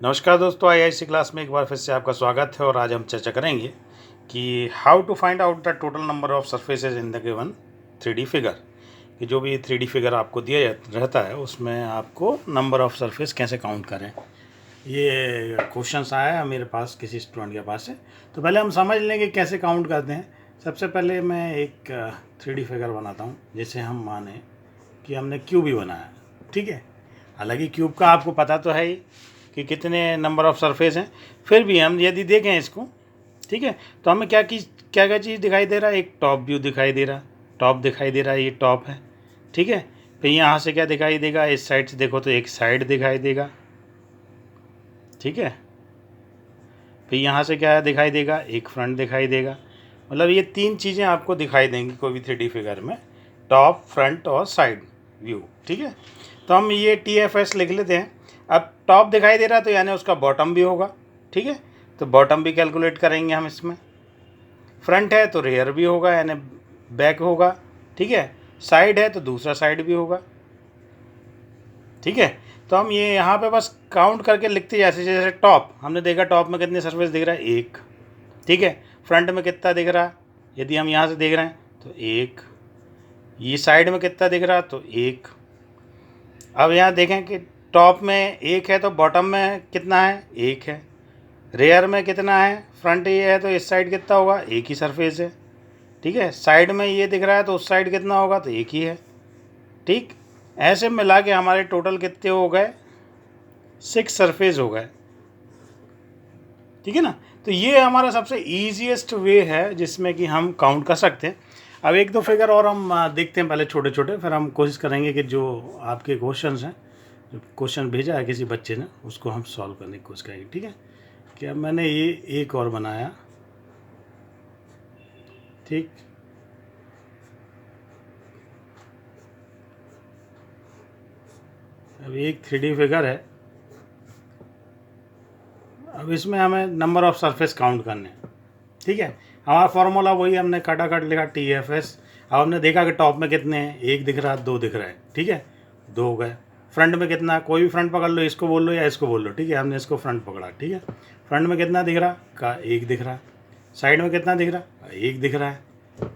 नमस्कार दोस्तों, IIC class में एक बार फिर से आपका स्वागत है। और आज हम चर्चा करेंगे कि how to find out the total number of surfaces in the given 3D figure. कि जो भी 3D फिगर आपको दिया रहता है उसमें आपको नंबर ऑफ सरफेस कैसे काउंट करें। ये क्वेश्चंस आया है मेरे पास, किसी स्टूडेंट के पास है। तो पहले हम समझ लेंगे कैसे काउंट करते हैं। सबसे पहले मैं एक 3D फिगर बनाता हूँ। जैसे हम माने कि हमने क्यूब ही बनाया, ठीक है। हालांकि क्यूब का आपको पता तो है ही कि कितने नंबर ऑफ सरफेस हैं। फिर भी हम यदि देखें इसको, ठीक है, तो हमें क्या क्या चीज़ दिखाई दे रहा है। एक टॉप व्यू दिखाई दे रहा, टॉप दिखाई दे रहा है, ये टॉप है, ठीक है। फिर यहाँ से क्या दिखाई देगा, इस साइड से देखो तो एक साइड दिखाई देगा, ठीक है। फिर यहाँ से क्या दिखाई देगा, एक फ्रंट दिखाई देगा। मतलब ये तीन चीज़ें आपको दिखाई देंगी कोई भी 3D फिगर में, टॉप, फ्रंट और साइड व्यू, ठीक है। तो हम ये TFS लिख लेते हैं। अब टॉप दिखाई दे रहा है तो यानी उसका बॉटम भी होगा, ठीक है। तो बॉटम भी कैलकुलेट करेंगे हम इसमें। फ्रंट है तो रेयर भी होगा यानी बैक होगा, ठीक है। साइड है तो दूसरा साइड भी होगा, ठीक है। तो हम ये यहाँ पे बस काउंट करके लिखते जैसे जैसे टॉप हमने देखा, टॉप में कितने सरफेस दिख रहा है, एक, ठीक है। फ्रंट में कितना दिख रहा है, यदि हम यहाँ से देख रहे हैं तो एक। ये साइड में कितना दिख रहा है तो एक। अब यहाँ देखें कि टॉप में एक है तो बॉटम में कितना है, एक है। रेयर में कितना है, फ्रंट ये है तो इस साइड कितना होगा, एक ही सरफेस है, ठीक है। साइड में ये दिख रहा है तो उस साइड कितना होगा, तो एक ही है, ठीक। ऐसे मिला के हमारे टोटल कितने हो गए, 6 सरफेस हो गए, ठीक है ना। तो ये हमारा सबसे ईजीएस्ट वे है जिसमें कि हम काउंट कर सकते हैं। अब एक दो फिगर और हम देखते हैं पहले छोटे छोटे, फिर हम कोशिश करेंगे कि जो आपके क्वेश्चंस हैं, जो क्वेश्चन भेजा है किसी बच्चे ने, उसको हम सॉल्व करने की कोशिश करेंगे, ठीक है। कि अब मैंने ये एक और बनाया, ठीक। अब एक 3D फिगर है। अब इसमें हमें नंबर ऑफ सरफेस काउंट करने हैं, ठीक है। हमारा फार्मूला वही, हमने खटाखट लिखा TFS। अब हमने देखा कि टॉप में कितने हैं, एक दिख रहा है, दो दिख रहा है, ठीक है, दो हो गए। फ्रंट में कितना है, कोई भी फ्रंट पकड़ लो, इसको बोल लो या इसको बोल लो, ठीक है। हमने इसको फ्रंट पकड़ा, ठीक है। फ्रंट में कितना दिख रहा का, एक दिख रहा है। साइड में कितना दिख रहा, एक दिख रहा है।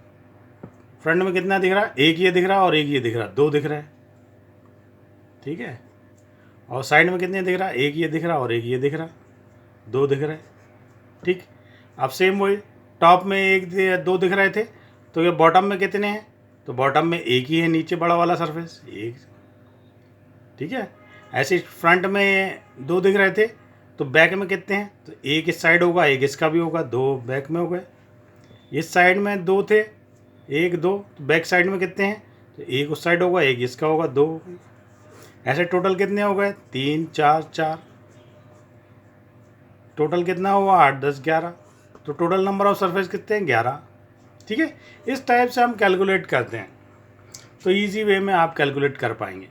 फ्रंट में कितना दिख रहा, एक ये दिख रहा और एक ये दिख रहा, दो दिख रहा है, ठीक है। और साइड में कितने दिख रहा, एक ये दिख रहा और एक ये दिख रहा, दो दिख रहे, ठीक। अब सेम वही, टॉप में एक दो दिख रहे थे तो ये बॉटम में कितने हैं, तो बॉटम में एक ही है, नीचे बड़ा वाला सरफेस एक, ठीक है। ऐसे फ्रंट में दो दिख रहे थे तो बैक में कितने हैं, तो एक इस साइड होगा, एक इसका भी होगा, दो बैक में हो गए। इस साइड में दो थे, एक दो, तो बैक साइड में कितने हैं, तो एक उस साइड होगा, एक इसका होगा, दो हो गए। ऐसे टोटल कितने हो गए, तीन, चार, चार। टोटल कितना हुआ, 8, 10, 11। तो टोटल नंबर ऑफ सरफेस कितने हैं, 11, ठीक है। इस टाइप से हम कैलकुलेट करते हैं, तो इजी वे में आप कैलकुलेट कर पाएंगे।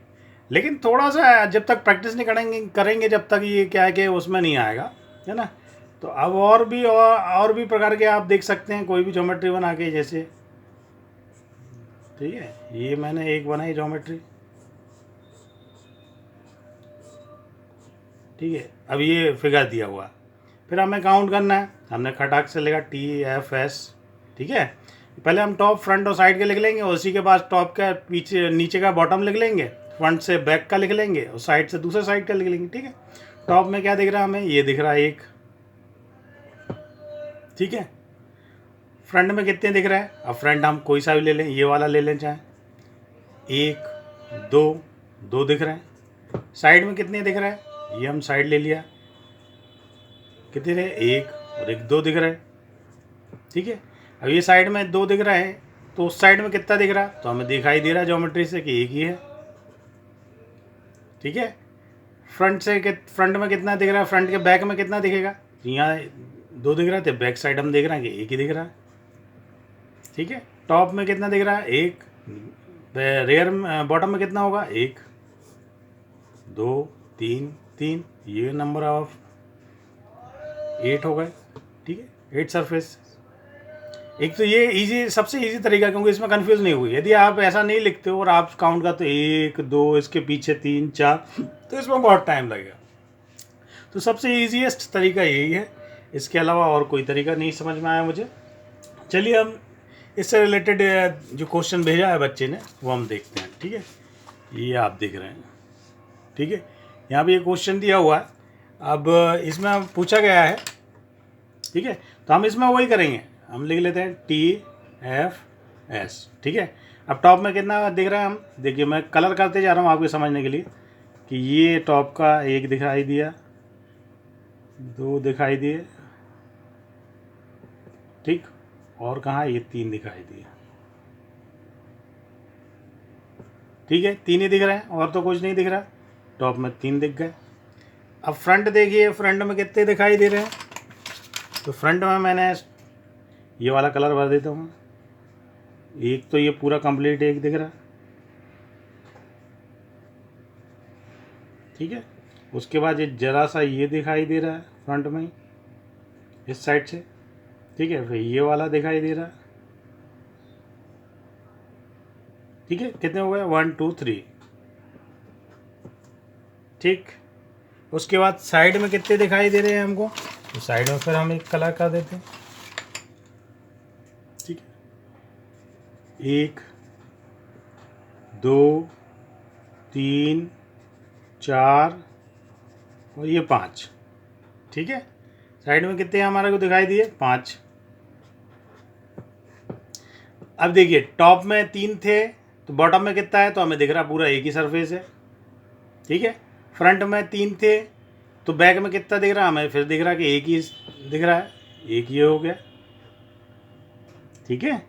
लेकिन थोड़ा सा जब तक प्रैक्टिस नहीं करेंगे जब तक ये क्या है कि उसमें नहीं आएगा, है ना। तो अब और भी प्रकार के आप देख सकते हैं, कोई भी ज्योमेट्री बना के, जैसे, ठीक है। ये मैंने एक बनाई ज्योमेट्री, ठीक है। अब ये फिगर दिया हुआ, फिर हमें काउंट करना है। हमने खटाक से लिखा TFS, ठीक है। पहले हम टॉप, फ्रंट और साइड के लिख लेंगे, और उसी के बाद टॉप का पीछे, नीचे का बॉटम लिख लेंगे, फ्रंट से बैक का लिख लेंगे और साइड से दूसरे साइड का लिख लेंगे, ठीक है। टॉप में क्या दिख रहा है हमें, ये दिख रहा है एक, ठीक है। फ्रंट में कितने दिख रहा है, अब फ्रंट हम कोई सा भी ले लें, ये वाला ले लें चाहे, एक, दो, दो दिख रहे हैं। साइड में कितने दिख रहा है, ये हम साइड ले लिया, कितने रहे, एक और एक, दो दिख रहे हैं, ठीक है। अब ये साइड में दो दिख रहा है तो उस साइड में कितना दिख रहा, तो हमें दिखाई दे रहा है ज्योमेट्री से कि एक ही है, ठीक है। फ्रंट में कितना दिख रहा है, फ्रंट के बैक में कितना दिखेगा, यहाँ दो दिख रहा है तो बैक साइड हम देख रहे हैं कि एक ही दिख रहा है, ठीक है। टॉप में कितना दिख रहा है, एक। रेयर बॉटम में कितना होगा, एक, दो, तीन, तीन, ये नंबर ऑफ 8 हो गए, ठीक है। 8 सरफेस। एक तो ये इजी, सबसे इजी तरीका, क्योंकि इसमें कंफ्यूज नहीं हुई। यदि आप ऐसा नहीं लिखते हो और आप काउंट करते हो 1, 2, इसके पीछे 3, 4, तो इसमें बहुत टाइम लगेगा। तो सबसे ईजीएस्ट तरीका यही है, इसके अलावा और कोई तरीका नहीं समझ में आया मुझे। चलिए हम इससे रिलेटेड जो क्वेश्चन भेजा है बच्चे ने वो हम देखते हैं। ठीक है, ये आप देख रहे हैं। ठीक है, यहाँ पे ये क्वेश्चन दिया हुआ है। अब इसमें पूछा गया है, ठीक है, तो हम इसमें वही करेंगे, हम लिख लेते हैं TFS। ठीक है, अब टॉप में कितना दिख रहा है, हम देखिए मैं कलर करते जा रहा हूँ आपके समझने के लिए कि ये टॉप का 1 दिखाई दिया, 2 दिखाई दिए, ठीक, और कहाँ ये 3 दिखाई दिए। ठीक है, 3 ही दिख रहे हैं और तो कुछ नहीं दिख रहा, टॉप में 3 दिख गए। अब फ्रंट देखिए, फ्रंट में कितने दिखाई दे रहे हैं, तो फ्रंट में मैंने ये वाला कलर भर देता हूँ। एक तो ये पूरा कंप्लीट 1 दिख रहा है। ठीक है, उसके बाद ये जरा सा ये दिखाई दे रहा है फ्रंट में ही, इस साइड से। ठीक है, फिर ये वाला दिखाई दे रहा है। ठीक है, कितने हो गए, 1 2 3। ठीक, उसके बाद साइड में कितने दिखाई दे रहे हैं हमको, तो साइड में फिर हम एक कलर कर देते हैं। ठीक है, 1 2 3 4 और ये 5। ठीक है, साइड में कितने हमारे को दिखाई दिए, 5। अब देखिए टॉप में 3 थे तो बॉटम में कितना है, तो हमें दिख रहा पूरा एक ही सरफेस है। ठीक है, फ्रंट में 3 थे तो बैक में कितना दिख रहा, हमें फिर दिख रहा कि एक ही दिख रहा है, एक ये हो गया। ठीक है,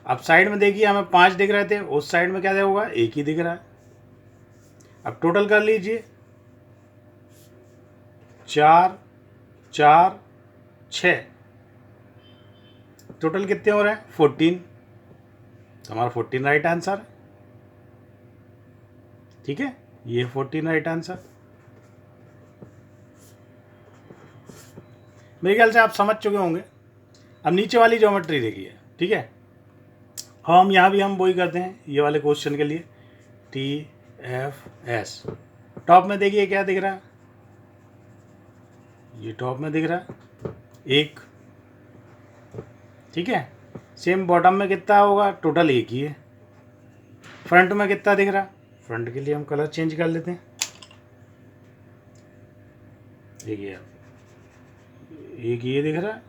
अब साइड में देखिए हमें 5 दिख रहे थे, उस साइड में क्या होगा, एक ही दिख रहा है। अब टोटल कर लीजिए, 4 4 6, टोटल कितने हो रहे हैं, 14। तो हमारा 14 राइट आंसर। ठीक है, ये 14 राइट आंसर। मेरे ख्याल से आप समझ चुके होंगे। अब नीचे वाली ज्योमेट्री देखिए। ठीक है, हम यहाँ भी हम वही करते हैं ये वाले क्वेश्चन के लिए, TFS। टॉप में देखिए क्या दिख रहा है, ये टॉप में दिख रहा है 1। ठीक है, सेम बॉटम में कितना होगा, टोटल 1 ही है। फ्रंट में कितना दिख रहा, फ्रंट के लिए हम कलर चेंज कर लेते हैं। देखिए एक ये दिख रहा है,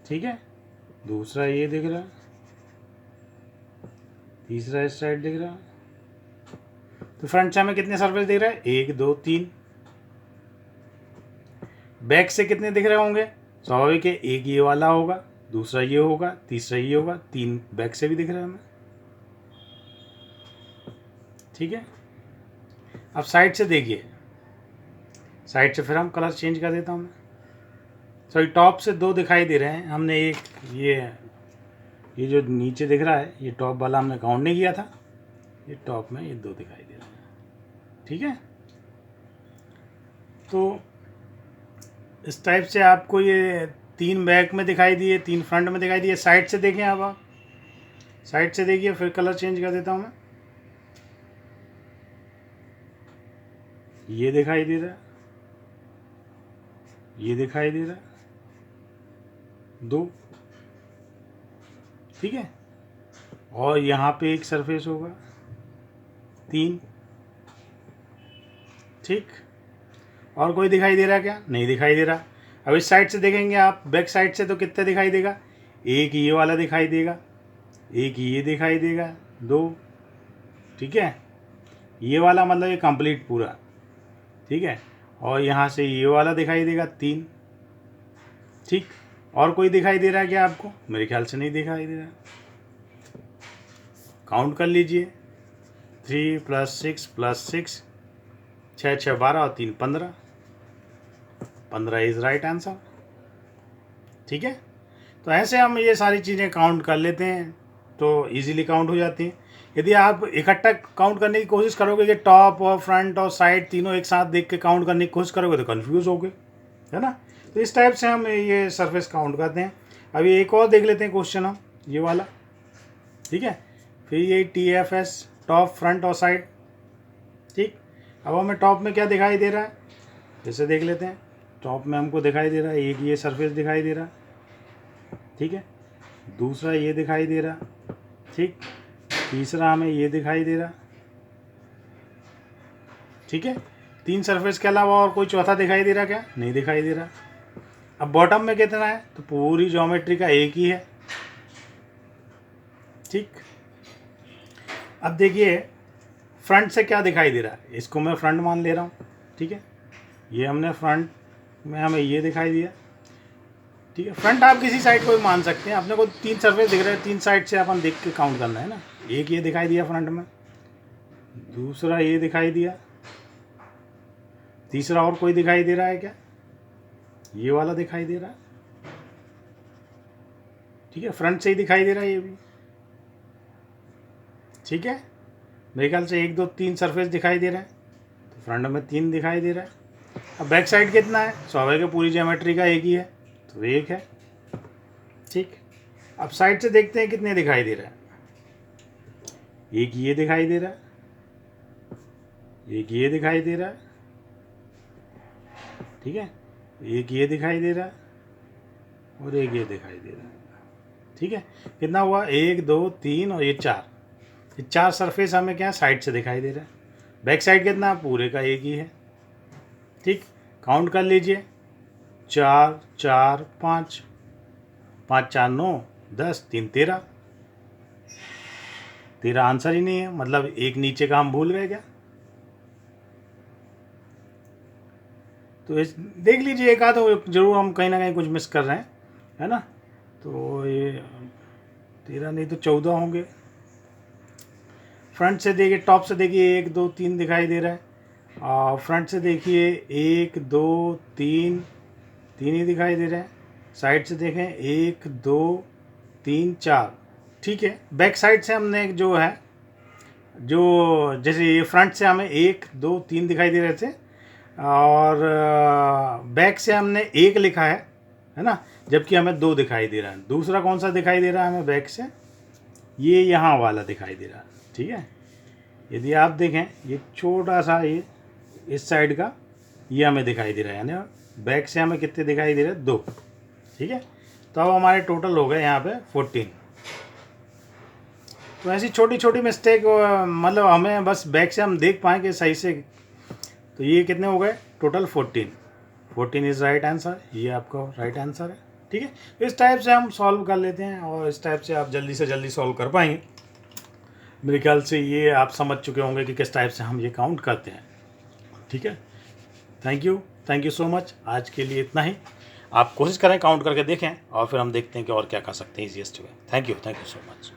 ठीक है, दूसरा ये दिख रहा है, तीसरा इस साइड दिख रहा है। तो फ्रंट से हमें कितने सरफेस दिख रहा है, 1 2 3। बैक से कितने दिख रहे होंगे, स्वाभाविक है, एक ये वाला होगा, दूसरा ये होगा, तीसरा ये होगा, 3 बैक से भी दिख रहा है हमें। ठीक है, अब साइड से देखिए, साइड से फिर हम कलर चेंज कर देता हूँ मैं। सॉरी, टॉप से 2 दिखाई दे रहे हैं, हमने एक ये जो नीचे दिख रहा है ये टॉप वाला हमने काउंट नहीं किया था, ये टॉप में ये 2 दिखाई दे रहे हैं। ठीक है, तो इस टाइप से आपको ये 3 बैक में दिखाई दिए, 3 फ्रंट में दिखाई दिए। साइड से देखें, अब आप साइड से देखिए, फिर कलर चेंज कर देता हूँ मैं। ये दिखाई दे रहा है, ये दिखाई दे रहा है 2। ठीक है, और यहाँ पे एक सरफेस होगा 3। ठीक, और कोई दिखाई दे रहा है क्या, नहीं दिखाई दे रहा। अब इस साइड से देखेंगे आप, बैक साइड से, तो कितने दिखाई देगा, एक ये वाला दिखाई देगा, एक ये दिखाई देगा 2। ठीक है, ये वाला मतलब ये कंप्लीट पूरा। ठीक है, और यहाँ से ये वाला दिखाई देगा 3। ठीक, और कोई दिखाई दे रहा है क्या आपको, मेरे ख्याल से नहीं दिखाई दे रहा। काउंट कर लीजिए, 3 + 6 + 6, 6 6 12 और 3 15। 15 इज राइट आंसर। ठीक है, तो ऐसे हम ये सारी चीज़ें काउंट कर लेते हैं तो इजीली काउंट हो जाती हैं। यदि आप इकट्ठा काउंट करने की कोशिश करोगे कि टॉप और फ्रंट और साइड तीनों एक साथ देख के काउंट करने की कोशिश करोगे तो कंफ्यूज होगे, है ना। तो इस टाइप से हम ये सरफेस काउंट करते हैं। अभी एक और देख लेते हैं क्वेश्चन हम, ये वाला। ठीक है, फिर ये TFS, टॉप फ्रंट और साइड। ठीक, अब हमें टॉप में क्या दिखाई दे रहा है, जैसे देख लेते हैं। टॉप में हमको दिखाई दे रहा है एक ये सरफेस दिखाई दे रहा है, ठीक है, दूसरा ये दिखाई दे रहा, ठीक, तीसरा हमें ये दिखाई दे रहा, ठीक है। 3 सरफेस के अलावा और कोई चौथा दिखाई दे रहा क्या? नहीं दिखाई दे रहा। अब बॉटम में कितना है? तो पूरी ज्योमेट्री का एक ही है, ठीक। अब देखिए फ्रंट से क्या दिखाई दे रहा है, इसको मैं फ्रंट मान ले रहा हूँ, ठीक है। ये हमने फ्रंट में हमें ये दिखाई दिया, ठीक है। फ्रंट आप किसी साइड को भी मान सकते हैं, अपने को 3 सरफेस दिख रहे हैं, 3 साइड से अपन देख के काउंट करना है ना। एक ये दिखाई दिया फ्रंट में, दूसरा ये दिखाई दिया, तीसरा और कोई दिखाई दे रहा है क्या? ये वाला दिखाई दे रहा है, ठीक है, फ्रंट से ही दिखाई दे रहा है ये भी, ठीक है। मेरे ख्याल से 1 2 3 सरफेस दिखाई दे रहा है, तो फ्रंट में 3 दिखाई दे रहा है। अब बैक साइड कितना है? स्वाभाविक है पूरी ज्योमेट्री का एक ही है, तो 1 है, ठीक। अब साइड से देखते हैं कितने दिखाई दे रहा है। एक ये दिखाई दे रहा है, एक ये दिखाई दे रहा है, ठीक है, एक ये दिखाई दे रहा है और एक ये दिखाई दे रहा है, ठीक है। कितना हुआ? 1 2 3 और ये 4, ये 4 सरफेस हमें क्या साइड से दिखाई दे रहा है। बैक साइड कितना? पूरे का एक ही है, ठीक। काउंट कर लीजिए, 4 4 5, 5 4 9 10 3 13, 13 आंसर ही नहीं है, मतलब एक नीचे का हम भूल गए क्या? तो इस देख लीजिए एक आध तो जरूर हम कहीं ना कहीं कुछ मिस कर रहे हैं, है ना। तो ये 13 नहीं तो 14 होंगे। फ्रंट से देखिए, टॉप से देखिए 1 2 3 दिखाई दे रहा है, और फ्रंट से देखिए 1 2 3 3 ही दिखाई दे रहा है। साइड से देखें 1 2 3 4, ठीक है। बैक साइड से हमने जो है, जो जैसे ये फ्रंट से हमें 1 2 3 दिखाई दे रहे थे, और बैक से हमने 1 लिखा है ना, जबकि हमें 2 दिखाई दे रहा है। दूसरा कौन सा दिखाई दे रहा है हमें बैक से? ये यहाँ वाला दिखाई दे रहा है, ठीक है। यदि आप देखें ये छोटा सा ये इस साइड का ये हमें दिखाई दे रहा है, यानी बैक से हमें कितने दिखाई दे रहे हैं? 2, ठीक है। तो अब हमारे टोटल हो गए यहाँ पे 14। तो ऐसी छोटी छोटी मिस्टेक, मतलब हमें बस बैक से हम देख पाएँ कि सही से। तो ये कितने हो गए? टोटल 14 इज़ राइट आंसर, ये आपका राइट आंसर है, ठीक है। इस टाइप से हम सॉल्व कर लेते हैं, और इस टाइप से आप जल्दी से जल्दी सॉल्व कर पाएंगे। मेरे ख्याल से ये आप समझ चुके होंगे कि किस टाइप से हम ये काउंट करते हैं, ठीक है। Thank you so much. आज के लिए इतना ही। आप कोशिश करें, काउंट करके देखें, और फिर हम देखते हैं कि और क्या कर सकते हैं easiest way. Thank you so much.